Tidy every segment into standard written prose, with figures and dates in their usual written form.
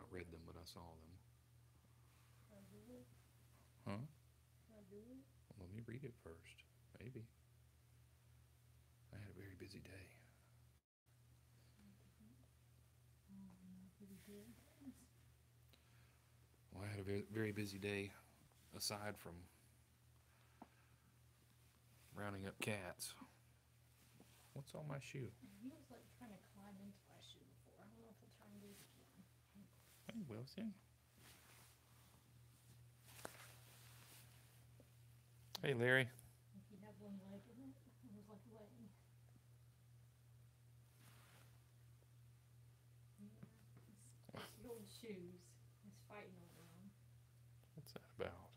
not read them, but I saw them. I do it. Huh? I do it. Well, let me read it first. Maybe. I had a very busy day. Pretty good. Well, I had a very busy day aside from rounding up cats. What's on my shoe? He was like trying to climb into my shoe before. I don't know if he'll try and do it again. Hey, Wilson. Hey, Larry. If he had one leg in it, it was like laying. Yeah, his old shoes. He's fighting over them. What's that about?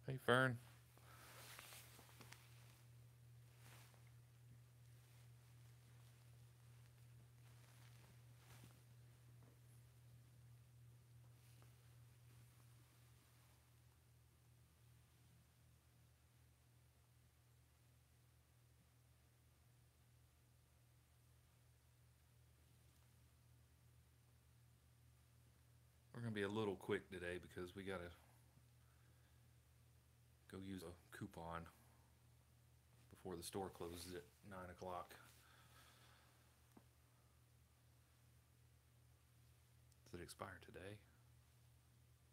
Hey, Fern. We're going to be a little quick today because we got to go use a coupon before the store closes at 9 o'clock. Does it expire today?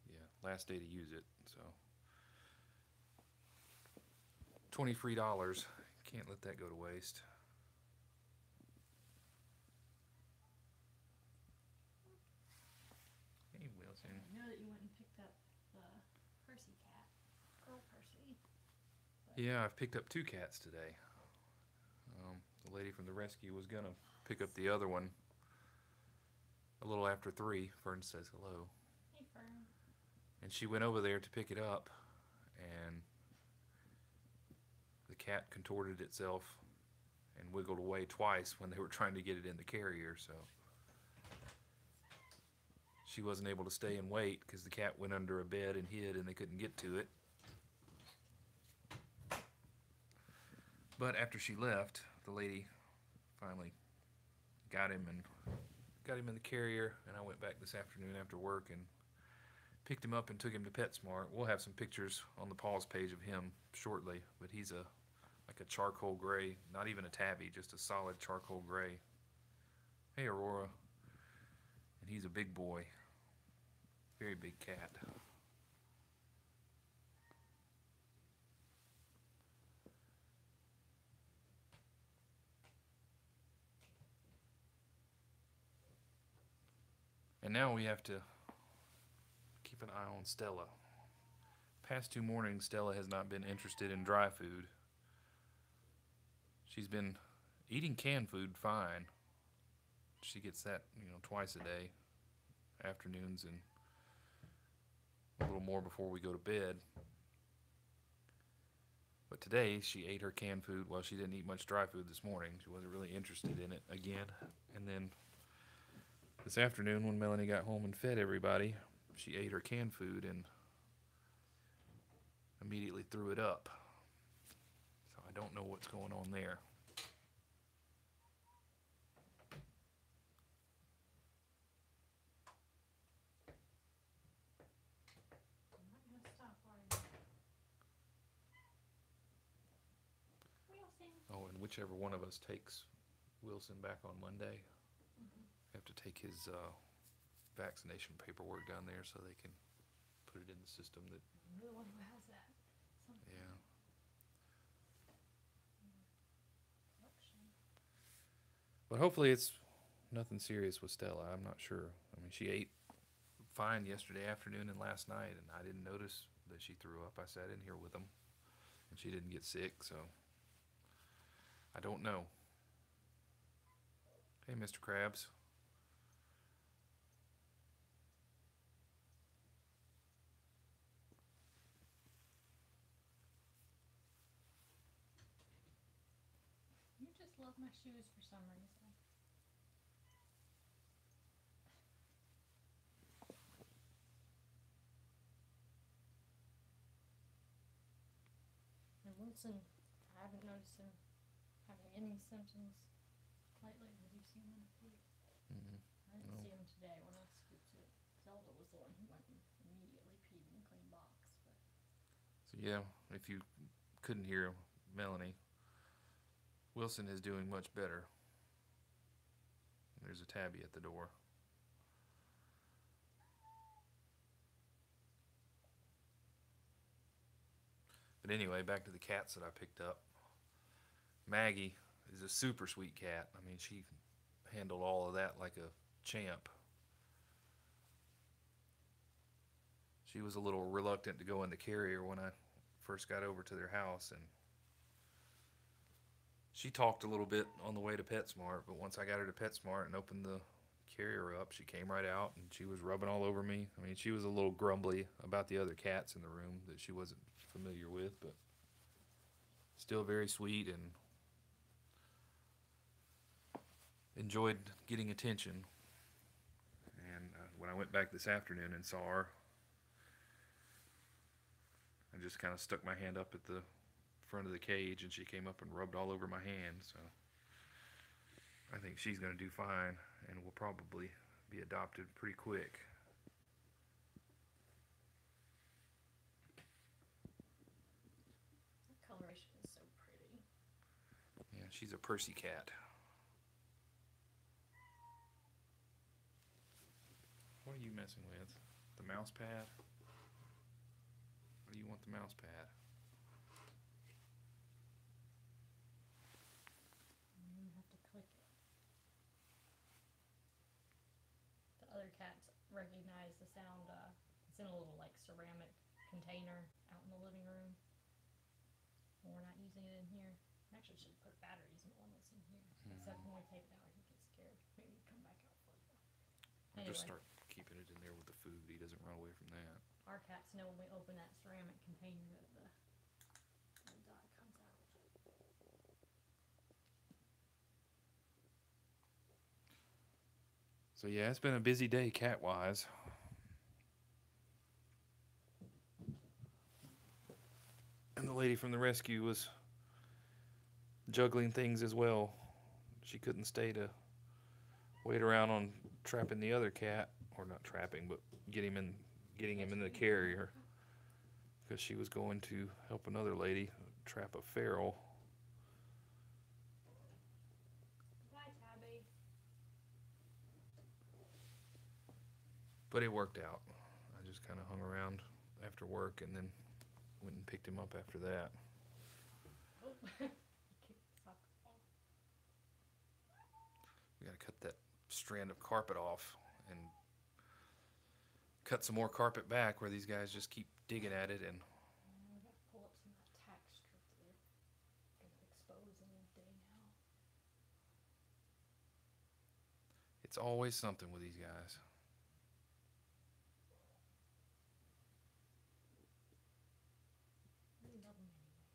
Yeah, last day to use it, so. $20 free. Can't let that go to waste. Hey, Wilson. I know that you went and picked up the Percy cat. Girl Percy. Yeah, I've picked up 2 cats today. The lady from the rescue was going to pick up the other one a little after 3. Fern says hello. Hey, Fern. And she went over there to pick it up, and the cat contorted itself and wiggled away twice when they were trying to get it in the carrier, so she wasn't able to stay and wait because the cat went under a bed and hid and they couldn't get to it. But after she left, the lady finally got him in the carrier, and I went back this afternoon after work and picked him up and took him to PetSmart. We'll have some pictures on the paws page of him shortly, but he's like a charcoal gray, not even a tabby, just a solid charcoal gray. Hey, Aurora. And he's a big boy, very big cat. And now we have to keep an eye on Stella. Past 2 mornings, Stella has not been interested in dry food. She's been eating canned food fine. She gets that, twice a day, afternoons and a little more before we go to bed. But today she ate her canned food. Well, she didn't eat much dry food this morning. She wasn't really interested in it again. And then this afternoon when Melanie got home and fed everybody, she ate her canned food and immediately threw it up. So I don't know what's going on there. I'm not going to stop right now. Wilson. Oh, and whichever one of us takes Wilson back on Monday, have to take his vaccination paperwork down there so they can put it in the system. That You're the one who has that. Yeah. But hopefully it's nothing serious with Stella. I'm not sure. I mean, she ate fine yesterday afternoon and last night, and I didn't notice that she threw up. I sat in here with them, and she didn't get sick, so I don't know. Hey, Mr. Krabs. You just love my shoes for some reason. And Wilson, I haven't noticed him having any symptoms lately? Have you seen them, Pete? Mm-mm. I didn't No. see him today when I scooped it. Zelda was the one who went and immediately peed in the clean box. But So yeah, if you couldn't hear Melanie, Wilson is doing much better. There's a tabby at the door. But anyway, back to the cats that I picked up. Maggie is a super sweet cat. I mean, she handled all of that like a champ. She was a little reluctant to go in the carrier when I first got over to their house, and she talked a little bit on the way to PetSmart, but once I got her to PetSmart and opened the carrier up, she came right out and she was rubbing all over me. I mean, she was a little grumbly about the other cats in the room that she wasn't familiar with, but still very sweet and enjoyed getting attention. And when I went back this afternoon and saw her, I just kind of stuck my hand up at the front of the cage and she came up and rubbed all over my hand. So I think she's going to do fine and will probably be adopted pretty quick. the coloration is so pretty. Yeah, she's a Percy cat. What are you messing with? The mouse pad? What do you want the mouse pad? You have to click it. The other cats recognize the sound. It's in a little like ceramic container out in the living room. When we're not using it in here. I actually should put batteries in the one that's in here. Except when we take it out, he gets scared. Maybe come back out for you. I'll just Anyway. start keeping it in there with the food. He doesn't run away from that. Our cats know when we open that ceramic container that the dot comes out. So yeah, it's been a busy day cat-wise. And the lady from the rescue was juggling things as well. She couldn't stay to wait around on trapping the other cat, or not trapping, but getting him in the carrier, because she was going to help another lady trap a feral. Hi, Tabby. But it worked out. I just kind of hung around after work and then went and picked him up after that. Oh, he kicked the soccer ball. We got to cut that strand of carpet off and cut some more carpet back where these guys just keep digging at it. And We got to pull up some of that tack strip that they're going to expose any day now. it's always something with these guys. We love them anyway.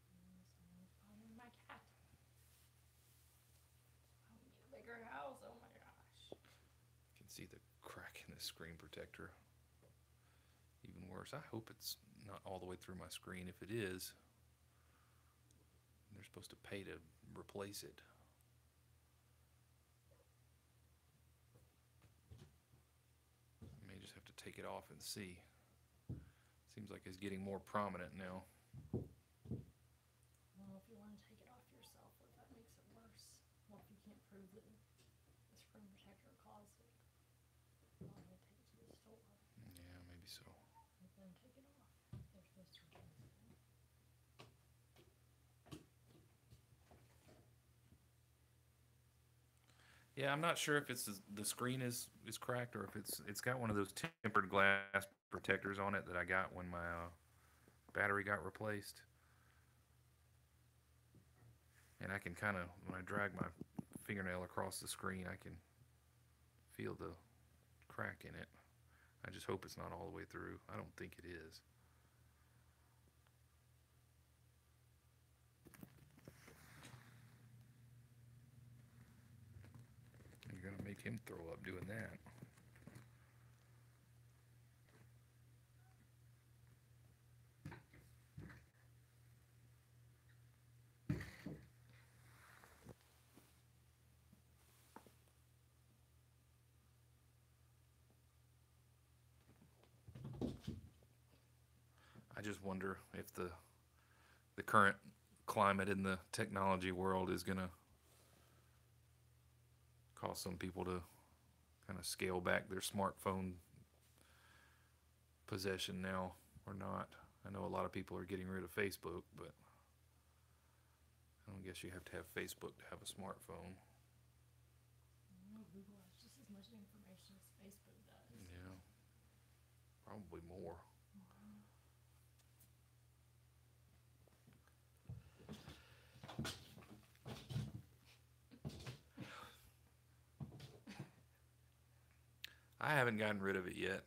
Following my cat. I need a bigger house. Oh my gosh. You can see the crack in the screen protector. Even worse. I hope it's not all the way through my screen. If it is, they're supposed to pay to replace it. I may just have to take it off and see. Seems like it's getting more prominent now. Well, if you want to take it off yourself, if that makes it worse. Well, if you can't prove that the screen protector caused it, well, we'll take it to the store. Yeah, maybe so. Let them take it off. They're supposed to return it. Yeah, I'm not sure if it's the screen is cracked or if it's got one of those tempered glass protectors on it that I got when my battery got replaced. And I can kind of, when I drag my fingernail across the screen, I can feel the crack in it. I just hope it's not all the way through. I don't think it is. You're gonna make him throw up doing that. just wonder if the current climate in the technology world is gonna cause some people to kind of scale back their smartphone possession now or not. I know a lot of people are getting rid of Facebook, but I don't guess you have to have Facebook to have a smartphone. Google has just as much information as Facebook does. Yeah, probably more. I haven't gotten rid of it yet.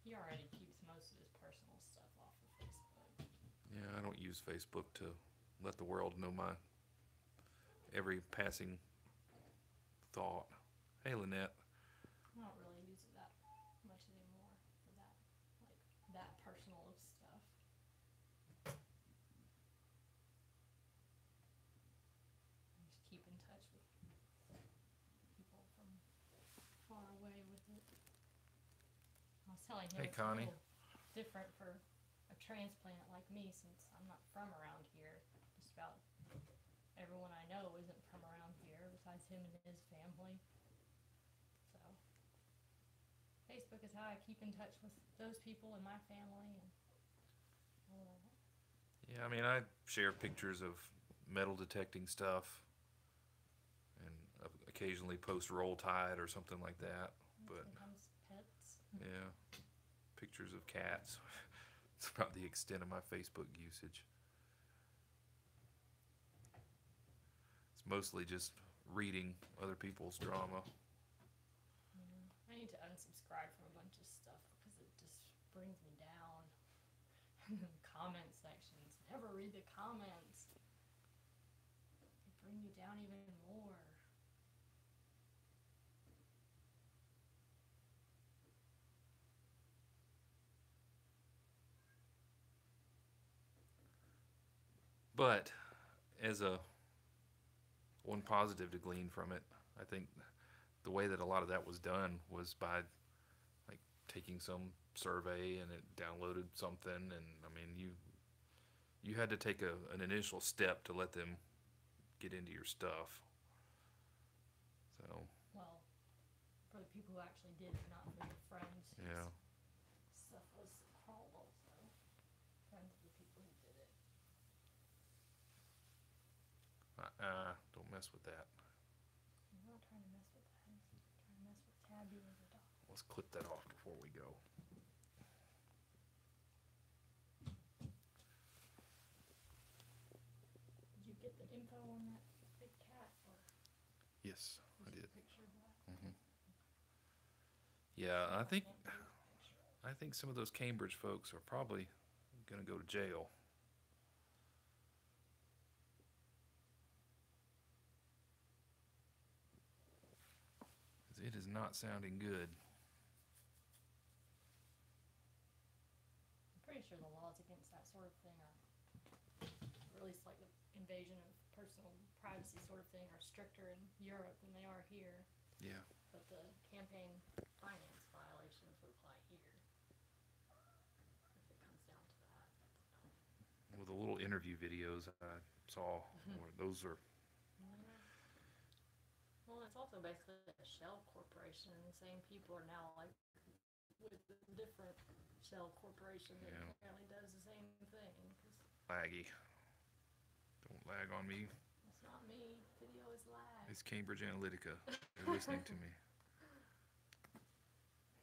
He already keeps most of his personal stuff off of Facebook. Yeah, I don't use Facebook to let the world know my every passing thought. Hey, Lynette. I don't really use it that much anymore for that, like that personal of stuff. I just keep in touch with people from far away with it. I was telling him Hey, it's Connie. a little different for a transplant like me since I'm not from around here. Just about everyone I know isn't from around here besides him and his family. So Facebook is how I keep in touch with those people in my family and all of that. Yeah, I mean, I share pictures of metal detecting stuff and occasionally post Roll Tide or something like that. But Sometimes pets. yeah, pictures of cats. It's about the extent of my Facebook usage. It's mostly just reading other people's drama. I need to unsubscribe from a bunch of stuff because it just brings me down. And then comment sections. Never read the comments. They bring you down even more. But as a one positive to glean from it, I think the way that a lot of that was done was by like taking some survey and it downloaded something, and I mean you had to take an initial step to let them get into your stuff. So Well, for the people who actually did it, not for your friends. yeah, Stuff was horrible, so friends of the people who did it. don't mess with that. I'm not trying to mess with that. I'm trying to mess with Tabby or the dog. Let's clip that off before we go. Did you get the info on that big cat, or Yes, I was did. there a picture of that? Yeah, I think Can't read the picture. I think some of those Cambridge folks are probably gonna go to jail. 'Cause it is not sounding good. I'm pretty sure the laws against that sort of thing are, or at least like the invasion of personal privacy sort of thing, are stricter in Europe than they are here. Yeah. But the campaign finance violations would apply here. If it comes down to that. Well, the little interview videos I saw, those are Yeah. Well, it's also basically a shell corporation, and the same people are now like with a different shell corporation that Yeah. apparently does the same thing. 'Cause laggy. Don't lag on me. it's not me. Video is lag. It's Cambridge Analytica. They're listening to me.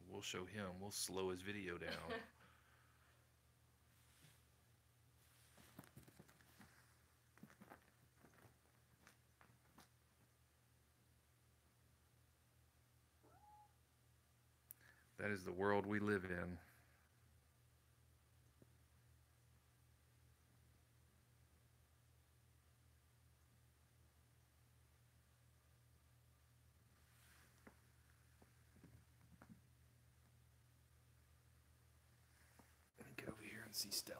We'll show him. We'll slow his video down. That is the world we live in. Let me get over here and see Stella.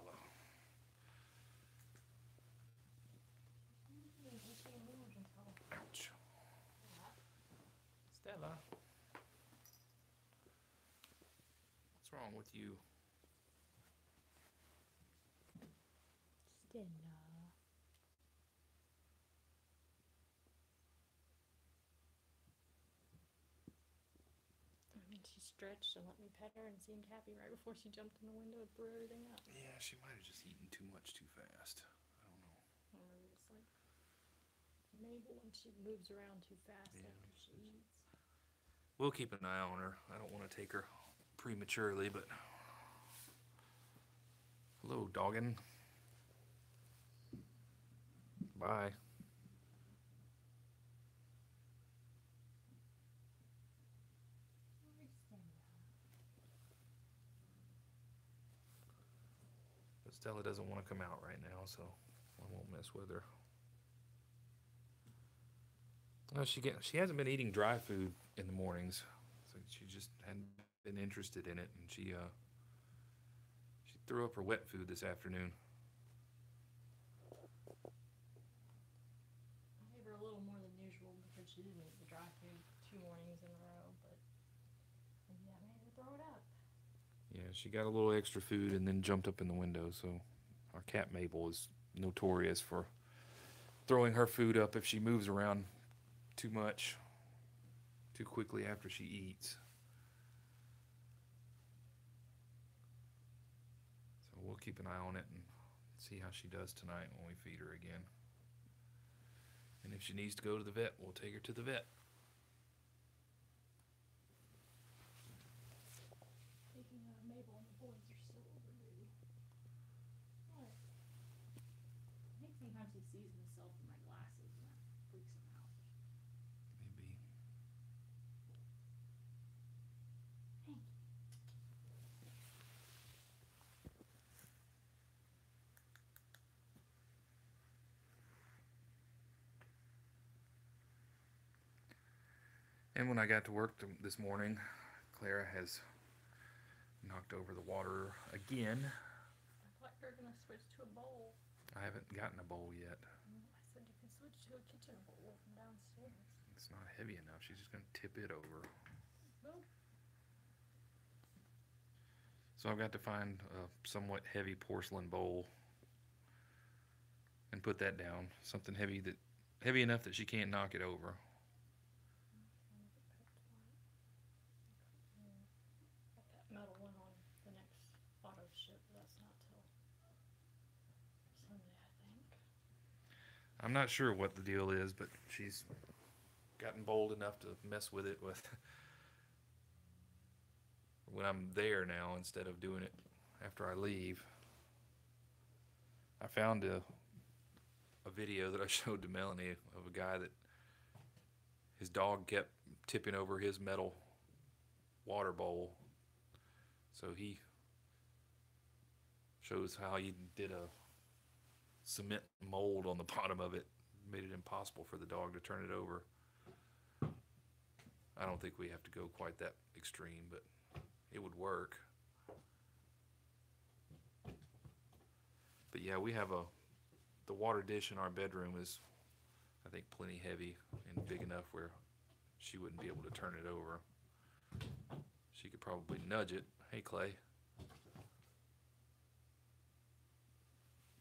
Ouch. Stella. What's wrong? wrong with you? Stella. I mean, she stretched and let me pet her and seemed happy right before she jumped in the window and threw everything up. Yeah, she might have just eaten too much too fast. I don't know. Or maybe it's like Mabel when she moves around too fast Yeah. after she eats. We'll keep an eye on her. I don't want to take her prematurely, but hello, doggin. Bye. But Stella doesn't want to come out right now, so I won't mess with her. No, she hasn't been eating dry food in the mornings, so she just hadn't been interested in it, and she threw up her wet food this afternoon. I gave her a little more than usual because she didn't eat the dry food 2 mornings in a row, but maybe that made her throw it up. Yeah, she got a little extra food and then jumped up in the window. So our cat Mabel is notorious for throwing her food up if she moves around too much, too quickly after she eats. So we'll keep an eye on it and see how she does tonight when we feed her again. And if she needs to go to the vet, we'll take her to the vet. Speaking of Mabel and the boys are still overdue. What? I think sometimes he sees himself in my glasses and that freaks him out. Maybe. Hank. And when I got to work this morning, Clara has knocked over the water again. I thought you were going to switch to a bowl. I haven't gotten a bowl yet. I said you can switch to a kitchen bowl from downstairs. It's not heavy enough. She's just going to tip it over. Well, So I've got to find a somewhat heavy porcelain bowl and put that down. Something heavy enough that she can't knock it over. got that metal one on the next auto ship, but that's not till Sunday, I think. I'm not sure what the deal is, but she's gotten bold enough to mess with it with when I'm there now instead of doing it after I leave. I found a video that I showed to Melanie of a guy that his dog kept tipping over his metal water bowl. So he shows how he did a cement mold on the bottom of it, made it impossible for the dog to turn it over. I don't think we have to go quite that extreme, but it would work. But yeah, we have the water dish in our bedroom is, I think, plenty heavy and big enough where she wouldn't be able to turn it over. She could probably nudge it. Hey, Clay.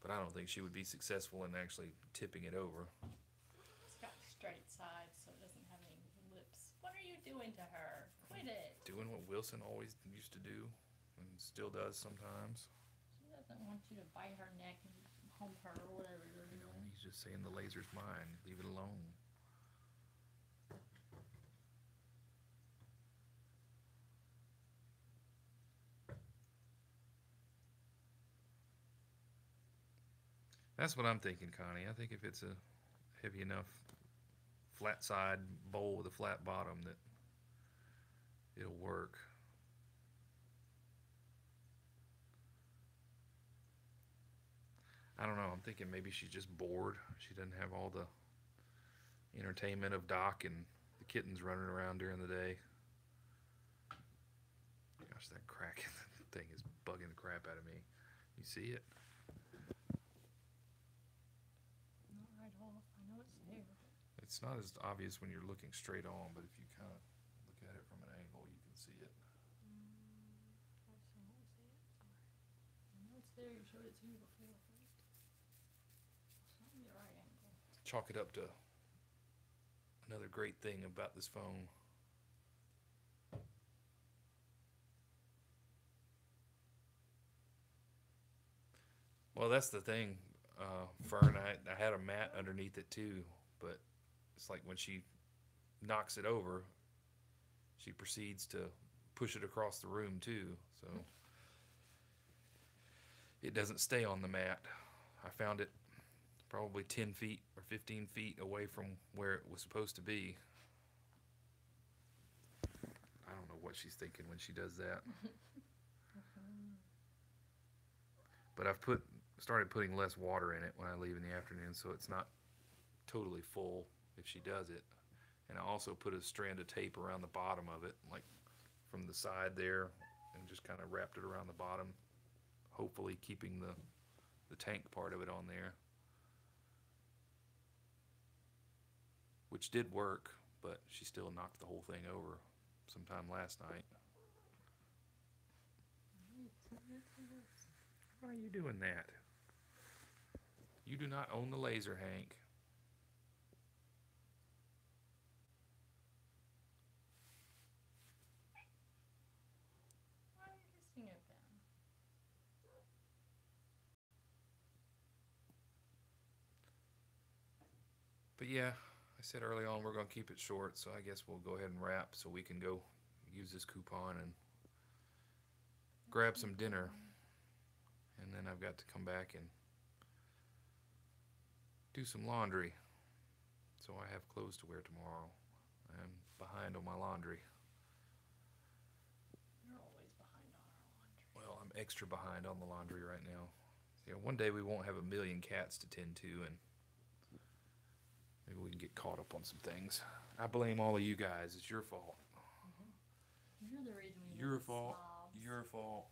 But I don't think she would be successful in actually tipping it over. It's got straight sides, so it doesn't have any lips. What are you doing to her? Quit it. Doing what Wilson always used to do and still does sometimes. She doesn't want you to bite her neck and hump her or whatever you're You know, doing. he's just saying the laser's mine. Leave it alone. That's what I'm thinking, Connie. I think if it's a heavy enough flat side bowl with a flat bottom that it'll work. I don't know. I'm thinking maybe she's just bored. She doesn't have all the entertainment of Doc and the kittens running around during the day. Gosh, that crack in the thing is bugging the crap out of me. You see it? Not right off. I know it's there. It's not as obvious when you're looking straight on, but if you kind of look at it from an angle, you can see it. I see. there, you showed it to me before first. It's not in the right angle. Chalk it up to another great thing about this phone. Well, that's the thing, Fern. I had a mat underneath it too, but it's like when she knocks it over, she proceeds to push it across the room too. So it doesn't stay on the mat. I found it probably 10 feet or 15 feet away from where it was supposed to be. I don't know what she's thinking when she does that. But I've started putting less water in it when I leave in the afternoon, so it's not totally full if she does it. And I also put a strand of tape around the bottom of it, like from the side there, and just kind of wrapped it around the bottom, hopefully keeping the tank part of it on there, which did work, but she still knocked the whole thing over sometime last night. Why are you doing that? You do not own the laser, Hank. Why are you kissing it then? But yeah, I said early on we're going to keep it short, so I guess we'll go ahead and wrap so we can go use this coupon and grab some dinner. And then I've got to come back and do some laundry. So I have clothes to wear tomorrow. I'm behind on my laundry. You're always behind on our laundry. Well, I'm extra behind on the laundry right now. Yeah, one day we won't have a million cats to tend to, and maybe we can get caught up on some things. I blame all of you guys. It's your fault. You're the reason we Your live as fault. slobs. Your fault.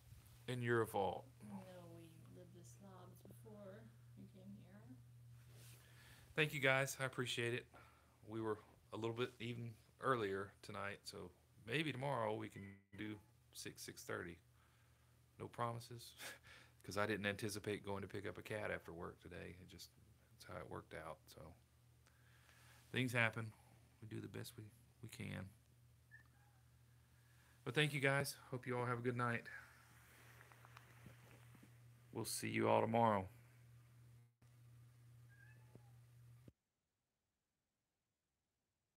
And your fault. You know we lived as slobs before you came here. Thank you guys. I appreciate it. We were a little bit even earlier tonight, so maybe tomorrow we can do 6:30. No promises, because I didn't anticipate going to pick up a cat after work today. That's how it worked out. So things happen. We do the best we can. But thank you guys. Hope you all have a good night. We'll see you all tomorrow.